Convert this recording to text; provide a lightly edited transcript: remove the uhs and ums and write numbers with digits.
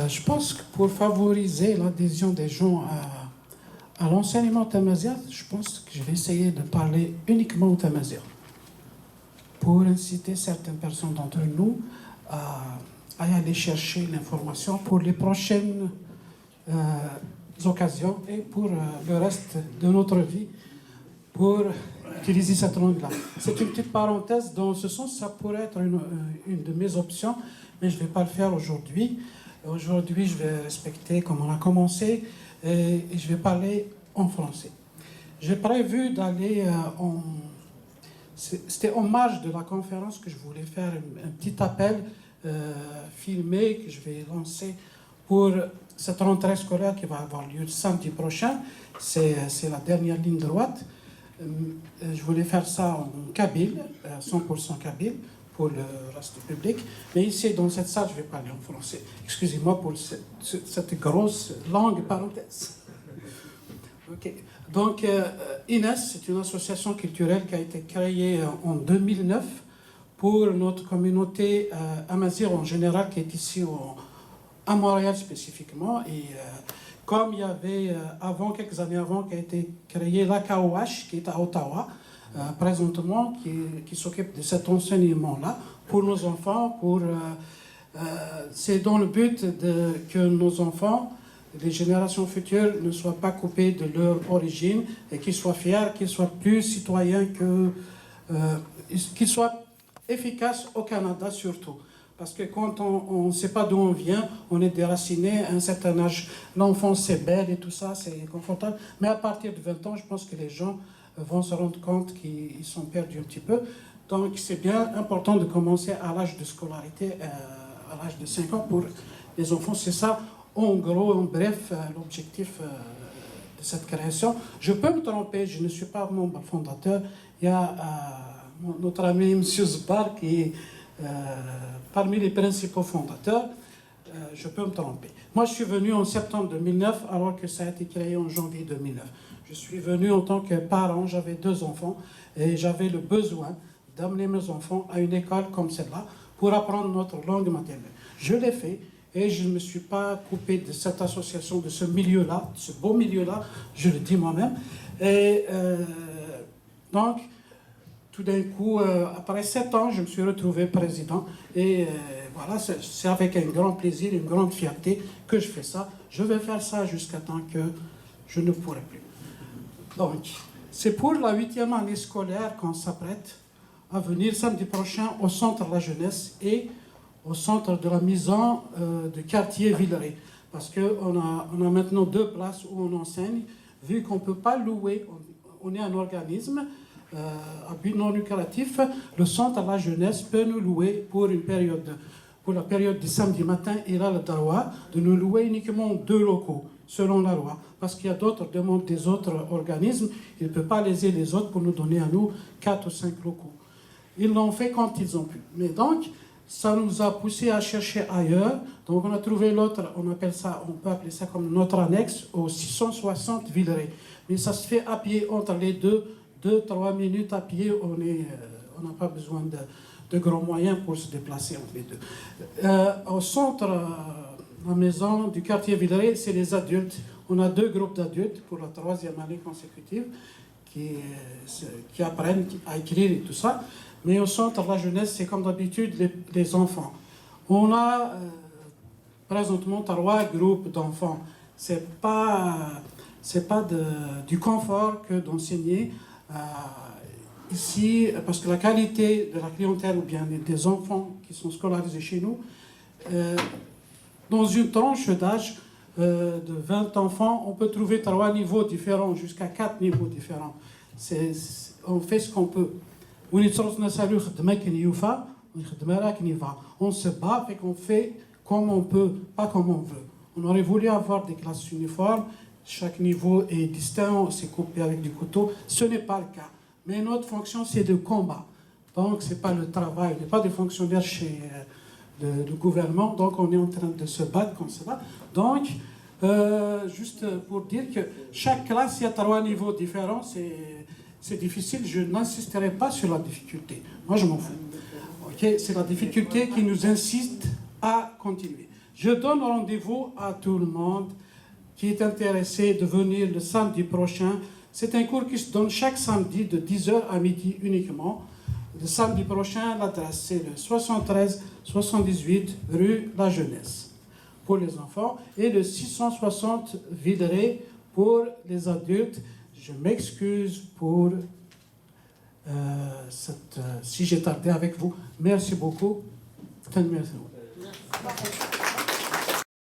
Je pense que pour favoriser l'adhésion des gens à l'enseignement tamazight, je pense que je vais essayer de parler uniquement au tamazight pour inciter certaines personnes d'entre nous à y aller chercher l'information pour les prochaines occasions et pour le reste de notre vie pour utiliser cette langue-là. C'est une petite parenthèse, dans ce sens, ça pourrait être une de mes options, mais je ne vais pas le faire aujourd'hui. Aujourd'hui, je vais respecter comme on a commencé et je vais parler en français. J'ai prévu d'aller C'était en marge de la conférence que je voulais faire un petit appel filmé que je vais lancer pour cette rentrée scolaire qui va avoir lieu samedi prochain. C'est la dernière ligne droite. Je voulais faire ça en kabyle, 100% kabyle, pour le reste du public. Mais ici, dans cette salle, je vais parler en français. Excusez-moi pour cette grosse langue parenthèse. Ok. Donc, INES, c'est une association culturelle qui a été créée en 2009 pour notre communauté amazigh en général, qui est ici à Montréal spécifiquement. Et comme il y avait quelques années avant, qui a été créé l'AKOH, qui est à Ottawa, présentement, qui s'occupe de cet enseignement-là pour nos enfants. C'est dans le but que nos enfants, les générations futures, ne soient pas coupées de leur origine et qu'ils soient fiers, qu'ils soient plus citoyens, qu'ils soient efficaces au Canada surtout. Parce que quand on ne sait pas d'où on vient, on est déraciné à un certain âge. L'enfance, c'est belle et tout ça, c'est confortable. Mais à partir de 20 ans, je pense que les gens vont se rendre compte qu'ils sont perdus un petit peu. Donc, c'est bien important de commencer à l'âge de scolarité, à l'âge de 5 ans pour les enfants. C'est ça, en gros, en bref, l'objectif de cette création. Je peux me tromper, je ne suis pas membre fondateur. Il y a notre ami M. Zbar qui est parmi les principaux fondateurs. Je peux me tromper. Moi, je suis venu en septembre 2009, alors que ça a été créé en janvier 2009. Je suis venu en tant que parent, j'avais 2 enfants, et j'avais le besoin d'amener mes enfants à une école comme celle-là pour apprendre notre langue maternelle. Je l'ai fait, et je ne me suis pas coupé de cette association, de ce milieu-là, de ce beau milieu-là, je le dis moi-même. Et donc, tout d'un coup, après 7 ans, je me suis retrouvé président. Et voilà, c'est avec un grand plaisir, une grande fierté que je fais ça. Je vais faire ça jusqu'à temps que je ne pourrai plus. Donc, c'est pour la 8e année scolaire qu'on s'apprête à venir samedi prochain au Centre de la Jeunesse et au Centre de la Maison de quartier Villeray. Parce qu'on a maintenant 2 places où on enseigne. Vu qu'on ne peut pas louer, on est un organisme à but non lucratif, le Centre de la Jeunesse peut nous louer pour la période du samedi matin. Il a le droit de nous louer uniquement 2 locaux, selon la loi. Parce qu'il y a d'autres demandes des autres organismes, il ne peut pas léser les autres pour nous donner à nous 4 ou 5 locaux. Ils l'ont fait quand ils ont pu. Mais donc, ça nous a poussé à chercher ailleurs. Donc on a trouvé l'autre, on peut appeler ça comme notre annexe, au 660 Villeray. Mais ça se fait à pied entre les deux. 2-3 minutes à pied, on n'a pas besoin de grands moyens pour se déplacer entre les deux. Au centre, la maison du quartier Villeray, c'est les adultes. On a 2 groupes d'adultes pour la 3e année consécutive qui apprennent à écrire et tout ça. Mais au centre de la jeunesse, c'est comme d'habitude les enfants. On a présentement 3 groupes d'enfants. C'est pas du confort que d'enseigner ici, parce que la qualité de la clientèle ou bien des enfants qui sont scolarisés chez nous, dans une tranche d'âge de 20 enfants, on peut trouver 3 niveaux différents, jusqu'à 4 niveaux différents. On fait ce qu'on peut. On se bat et qu'on fait comme on peut, pas comme on veut. On aurait voulu avoir des classes uniformes. Chaque niveau est distinct, c'est coupé avec du couteau. Ce n'est pas le cas. Mais notre fonction, c'est de combat. Donc, ce n'est pas le travail. On n'est pas des fonctionnaires du gouvernement. Donc, on est en train de se battre comme cela. Donc, juste pour dire que chaque classe, il y a 3 niveaux différents. C'est difficile. Je n'insisterai pas sur la difficulté. Moi, je m'en fous. Okay? C'est la difficulté qui nous incite à continuer. Je donne rendez-vous à tout le monde qui est intéressé de venir le samedi prochain. C'est un cours qui se donne chaque samedi de 10h à midi uniquement. Le samedi prochain, l'adresse c'est le 73-78 rue La Jeunesse pour les enfants et le 660 Villeray pour les adultes. Je m'excuse pour si j'ai tardé avec vous. Merci beaucoup. Merci.